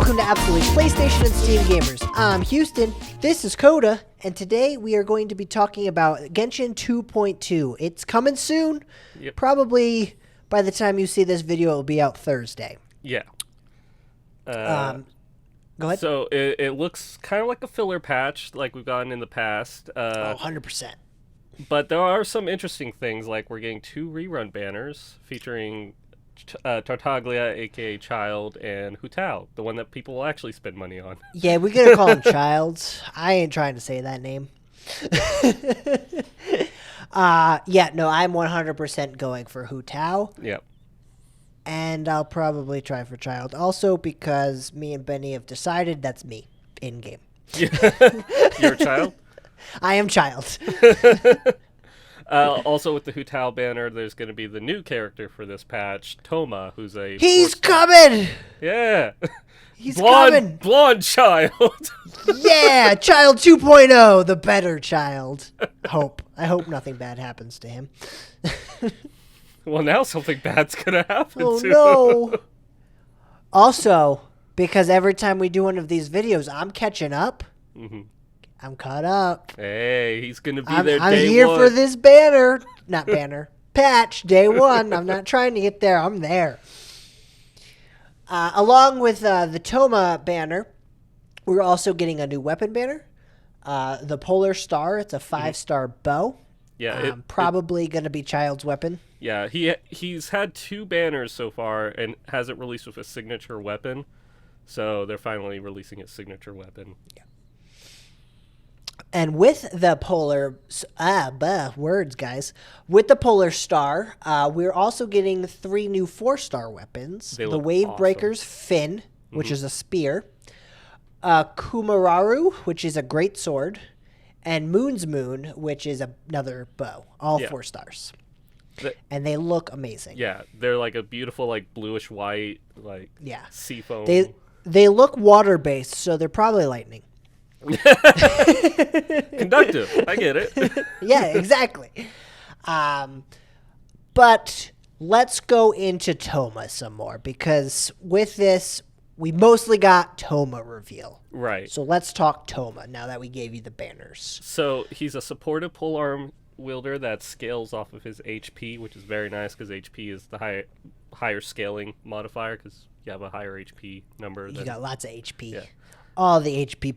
Welcome to Absolute PlayStation and Steam Gamers. I'm Houston, this is Coda, and today we are going to be talking about Genshin 2.2. It's coming soon. Yep. Probably by the time you see this video, it will be out Thursday. Yeah. Go ahead. So it looks kind of like a filler patch like we've gotten in the past. 100%. But there are some interesting things, like we're getting 2 rerun banners featuring Tartaglia, aka Childe, and Hu Tao, the one that people will actually spend money on. Yeah, we're going to call him Childs. I ain't trying to say that name. I'm 100% going for Hu Tao. Yep. And I'll probably try for Childe also because me and Benny have decided that's me in-game. You're a child? I am Childe. Also with the Hu Tao banner, there's going to be the new character for this patch, Toma, who's a... He's coming! Yeah! He's coming! Blonde child! Yeah! Child 2.0, the better child. I hope nothing bad happens to him. Well, now something bad's going to happen Oh, to no. him. Also, because every time we do one of these videos, I'm catching up. Mm-hmm. I'm caught up. Hey, he's going to be I'm there day here one. for this banner. Not banner. Patch, day one. I'm not trying to get there. I'm there. Along with the Toma banner, we're also getting a new weapon banner. The Polar Star. It's a 5-star bow. Yeah, probably going to be Child's weapon. Yeah, he's had 2 banners so far and hasn't released with a signature weapon. So they're finally releasing his signature weapon. Yeah. And with the Polar... words, guys. With the Polar Star, we're also getting 3 new 4-star weapons. The Wave awesome. Breaker's Fin, which is a spear. Kumararu, which is a great sword. And Moon's Moon, which is another bow. All 4 stars. And they look amazing. Yeah, they're like a beautiful, like bluish white, like sea foam. They look water based, so they're probably lightning. Conductive, I get it. Yeah, exactly. But let's go into Toma some more because with this, we mostly got Toma reveal. Right. So let's talk Toma now that we gave you the banners. So he's a supportive polearm wielder that scales off of his HP, which is very nice because HP is the higher scaling modifier because you have a higher HP number. You got lots of HP. Yeah. All the HP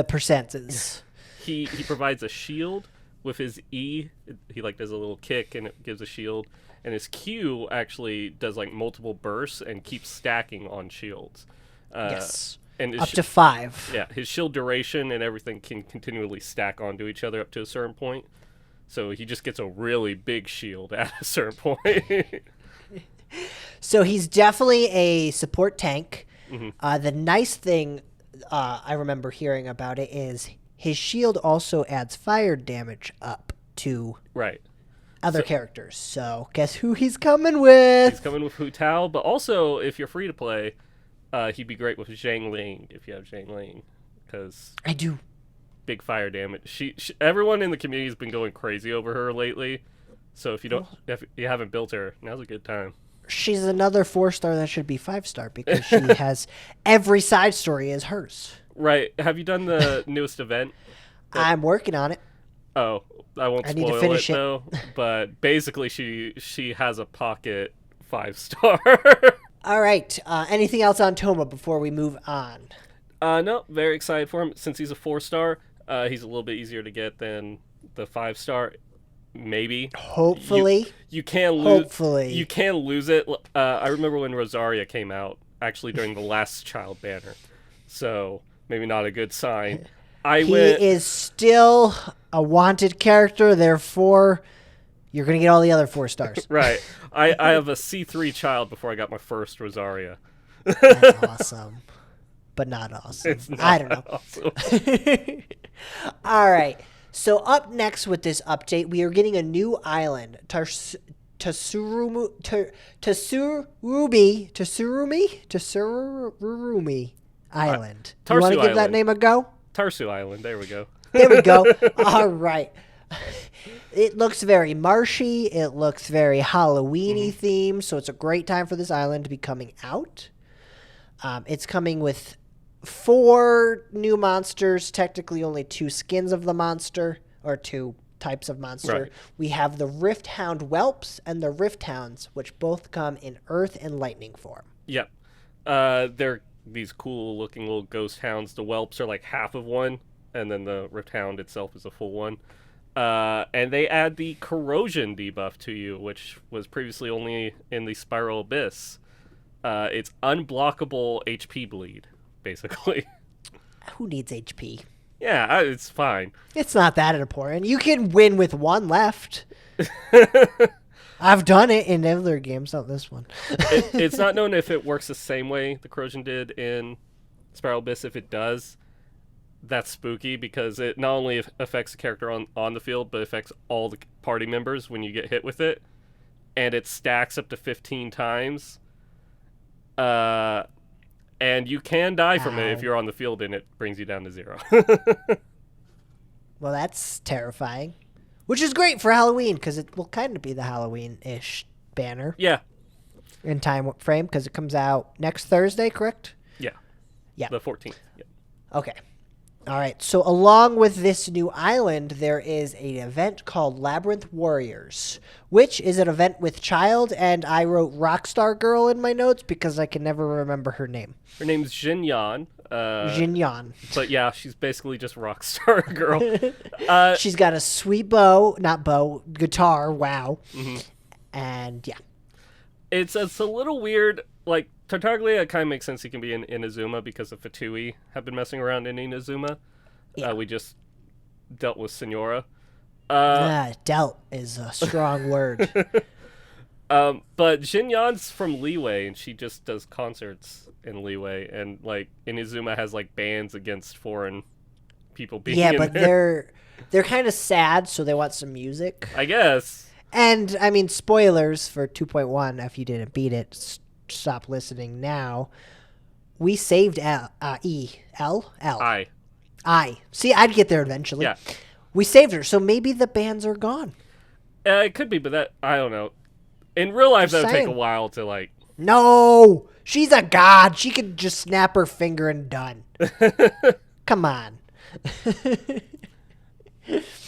percentages. He provides a shield with his E. He like does a little kick and it gives a shield. And his Q actually does like multiple bursts and keeps stacking on shields. Yes. And up to 5. Yeah, his shield duration and everything can continually stack onto each other up to a certain point. So he just gets a really big shield at a certain point. So he's definitely a support tank. Mm-hmm. The nice thing I remember hearing about it is his shield also adds fire damage up to other characters. So guess who he's coming with? He's coming with Hu Tao, but also if you're free to play, he'd be great with Zhang Ling if you have Zhang Ling, because I do. Big fire damage. She everyone in the community has been going crazy over her lately. So if you haven't built her, now's a good time. She's another 4-star that should be 5-star because she has every side story is hers. Right. Have you done the newest event? I'm working on it. Oh, I won't spoil need to finish it though. But basically, she has a pocket 5-star. All right. Anything else on Toma before we move on? No, very excited for him. Since he's a 4-star, he's a little bit easier to get than the 5-star. Maybe. Hopefully. You can lose. Hopefully. You can lose it. I remember when Rosaria came out, actually during the last Child banner. So maybe not a good sign. He is still a wanted character, therefore you're going to get all the other 4 stars. Right. I have a C3 Child before I got my first Rosaria. That's awesome. But not awesome. It's not I don't know. Awesome. All right. So up next with this update, we are getting a new island. Tsurumi Island. Tarsu You want to give that Island. name a go? Tarsu Island. There we go. There we go. All right. It looks very marshy. It looks very Halloween-y themed, so it's a great time for this island to be coming out. It's coming with 4 new monsters, technically only 2 skins of the monster, or 2 types of monster. Right. We have the Rift Hound Whelps and the Rift Hounds, which both come in Earth and Lightning form. Yep. They're these cool looking little ghost hounds. The whelps are like half of one, and then the Rift Hound itself is a full one. And they add the corrosion debuff to you, which was previously only in the Spiral Abyss. It's unblockable HP bleed, basically. Who needs HP? Yeah, it's fine. It's not that important. You can win with 1 left. I've done it in other games, not this one. It's not known if it works the same way the corrosion did in Spiral Abyss. If it does, that's spooky because it not only affects the character on the field, but affects all the party members when you get hit with it. And it stacks up to 15 times. And you can die from it if you're on the field and it brings you down to 0. Well, that's terrifying. Which is great for Halloween, because it will kind of be the Halloween-ish banner. Yeah. In time frame, because it comes out next Thursday, correct? Yeah. Yeah. The 14th. Yeah. Okay. All right. So along with this new island, there is an event called Labyrinth Warriors, which is an event with Childe, and I wrote Rockstar Girl in my notes because I can never remember her name. Her name's Jinyan. Jinyan. But yeah, she's basically just Rockstar Girl. She's got a sweet guitar. Wow. Mm-hmm. And yeah. It's a little weird. Like, Tartaglia kind of makes sense he can be in Inazuma because the Fatui have been messing around in Inazuma. Yeah. We just dealt with Senora. Dealt is a strong word. But Jinyan's from Leeway, and she just does concerts in Leeway. And, like, Inazuma has, like, bans against foreign people being in but there. they're kind of sad, so they want some music. I guess. And, I mean, spoilers for 2.1, if you didn't beat it, stop listening now. We saved I. See, I'd get there eventually. Yeah. We saved her, so maybe the bans are gone. It could be, but I don't know. In real life, that would take a while to, like... No! She's a god! She could just snap her finger and done. Come on.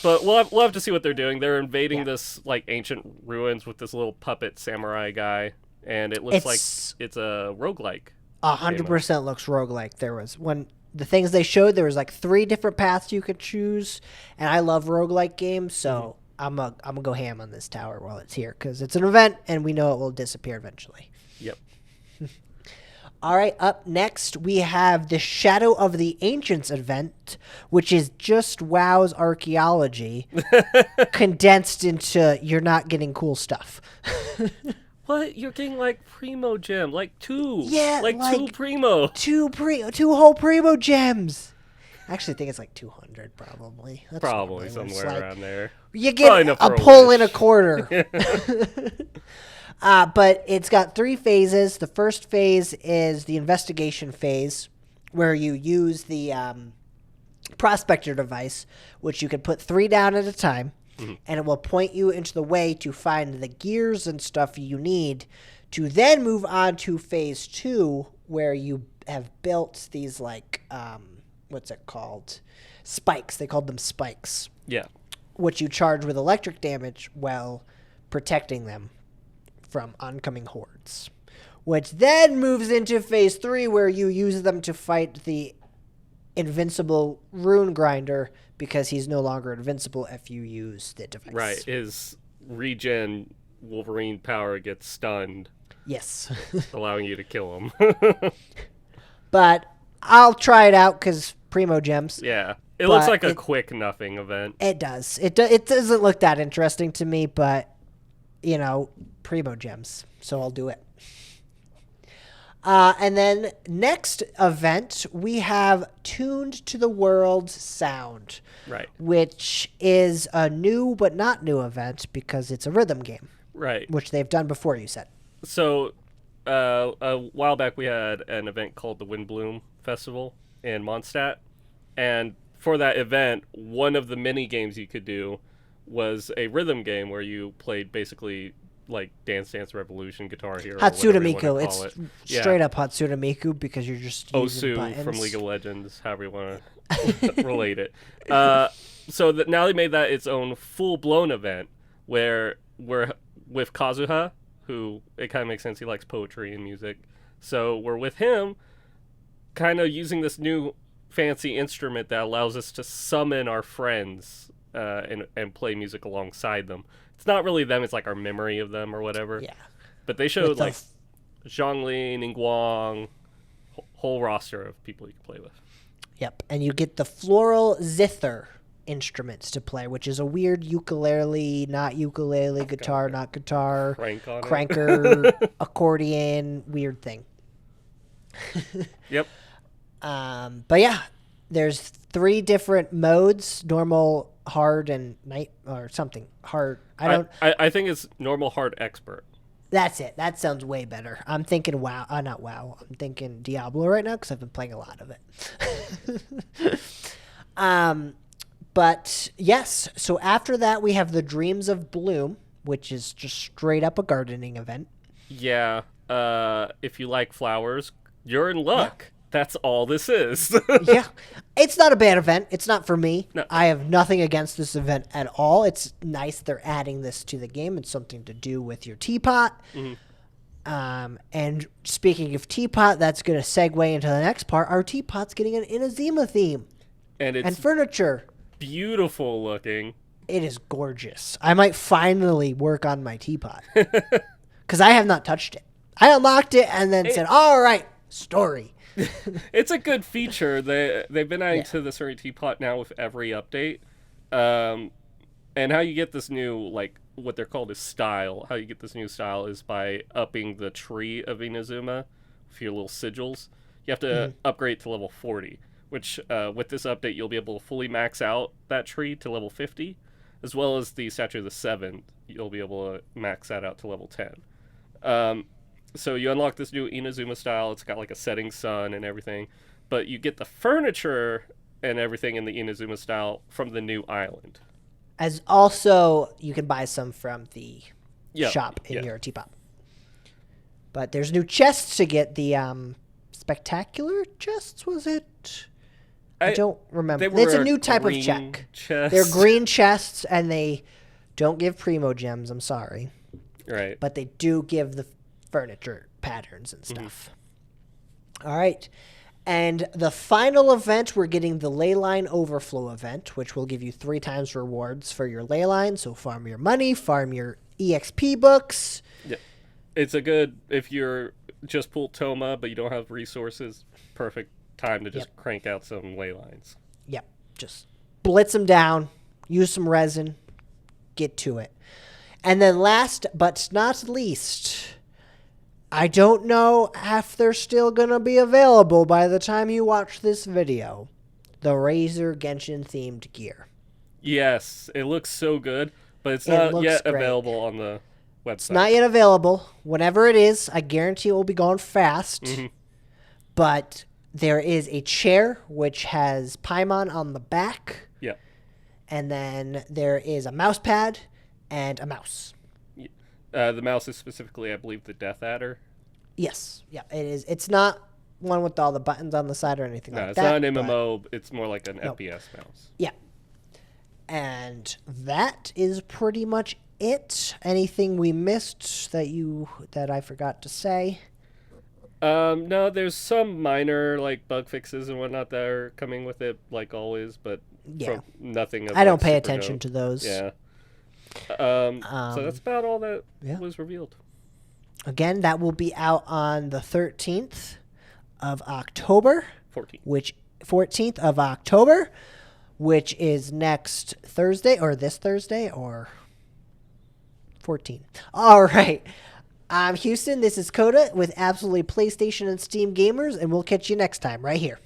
But we'll have to see what they're doing. They're invading this, like, ancient ruins with this little puppet samurai guy, and it looks like it's a roguelike. 100% looks roguelike. There was the things they showed, there was like 3 different paths you could choose, and I love roguelike games, so I'm gonna go ham on this tower while it's here, because it's an event, and we know it will disappear eventually. Yep. All right, up next, we have the Shadow of the Ancients event, which is just WoW's archaeology condensed into you're not getting cool stuff. What? You're getting, like, Primo Gem. Like, 2. Yeah, like 2 Primo. 2 whole Primo Gems. I actually think it's like 200, probably. That's probably somewhere around there. You get a pull in a quarter. But it's got 3 phases. The first phase is the investigation phase, where you use the prospector device, which you can put 3 down at a time, and it will point you into the way to find the gears and stuff you need to then move on to phase 2, where you have built these, like, what's it called? Spikes. They called them spikes. Yeah. Which you charge with electric damage while protecting them from oncoming hordes, which then moves into phase 3, where you use them to fight the invincible rune grinder, because he's no longer invincible if you use the device. Right. His regen Wolverine power gets stunned. Yes. allowing you to kill him. But I'll try it out because Primo Gems. Yeah. It looks like a quick nothing event. It does. It doesn't look that interesting to me, but, you know, Primo Gems. So I'll do it. And then next event, we have Tuned to the World Sound. Right. Which is a new but not new event because it's a rhythm game. Right. Which they've done before, you said. So a while back we had an event called the Windbloom Festival in Mondstadt. And for that event, one of the mini games you could do was a rhythm game where you played basically like Dance Dance Revolution, Guitar Hero, Hatsune whatever you Miku. want to call It's it. straight up Hatsune Miku because you're just using Osu buttons. from League of Legends, however you want to relate it. So that now they made that its own full-blown event where we're with Kazuha, who it kind of makes sense. He likes poetry and music. So we're with him kind of using this new fancy instrument that allows us to summon our friends and play music alongside them. It's not really them, it's like our memory of them or whatever. Yeah. But they showed like Zhongli, Ningguang, whole roster of people you can play with. Yep, and you get the floral zither instruments to play, which is a weird ukulele, not ukulele, guitar, not guitar, cranker, accordion, weird thing. Yep. But yeah, there's 3 different modes: normal, hard, and night or something. Hard. I think it's normal, hard, expert. That's it. That sounds way better. I'm thinking WoW. Not WoW. I'm thinking Diablo right now because I've been playing a lot of it. But yes, so after that we have the Dreams of Bloom, which is just straight up a gardening event. Yeah. If you like flowers, you're in luck. Yeah. That's all this is. Yeah. It's not a bad event. It's not for me. No. I have nothing against this event at all. It's nice they're adding this to the game. It's something to do with your teapot. Mm-hmm. And speaking of teapot, that's going to segue into the next part. Our teapot's getting an Inazuma theme. And furniture. Beautiful looking. It is gorgeous. I might finally work on my teapot. Because I have not touched it. I unlocked it and then said, all right, story. It's a good feature. They've been adding to the Surrey teapot now with every update. And how you get this new, like, what they're called is style. How you get this new style is by upping the tree of Inazuma with your little sigils. You have to upgrade to level 40, which with this update you'll be able to fully max out that tree to level 50, as well as the Statue of the Seven. You'll be able to max that out to level 10. So you unlock this new Inazuma style. It's got like a setting sun and everything. But you get the furniture and everything in the Inazuma style from the new island. As also, you can buy some from the shop in your teapot. But there's new chests to get. The spectacular chests, was it? I don't remember. It's a new type of check. They're green chests, and they don't give primo gems. I'm sorry. Right. But they do give the furniture patterns and stuff. All right. And the final event, we're getting the Leyline Overflow event, which will give you 3 times rewards for your Leyline. So farm your money, farm your EXP books. Yeah. It's a good, if you're just pulled Toma, but you don't have resources, perfect time to just crank out some Leylines. Yep. Just blitz them down, use some resin, get to it. And then last but not least, I don't know if they're still going to be available by the time you watch this video. The Razer Genshin themed gear. Yes, it looks so good, but it's not yet available on the website. It's not yet available. Whenever it is, I guarantee it will be gone fast. Mm-hmm. But there is a chair which has Paimon on the back. Yeah. And then there is a mouse pad and a mouse. The mouse is specifically, I believe, the Death Adder. Yes. Yeah, it is. It's not one with all the buttons on the side or anything like that. No, it's not an MMO. It's more like an FPS mouse. Yeah. And that is pretty much it. Anything we missed that I forgot to say? No, there's some minor like bug fixes and whatnot that are coming with it, like always, but nothing. I don't pay attention to those. Yeah. So that's about all that was revealed. Again, that will be out on the 13th of October. 14th of October, which is next Thursday, or this Thursday, or 14. All right. I'm Houston. This is Coda with Absolutely PlayStation and Steam Gamers, and we'll catch you next time right here.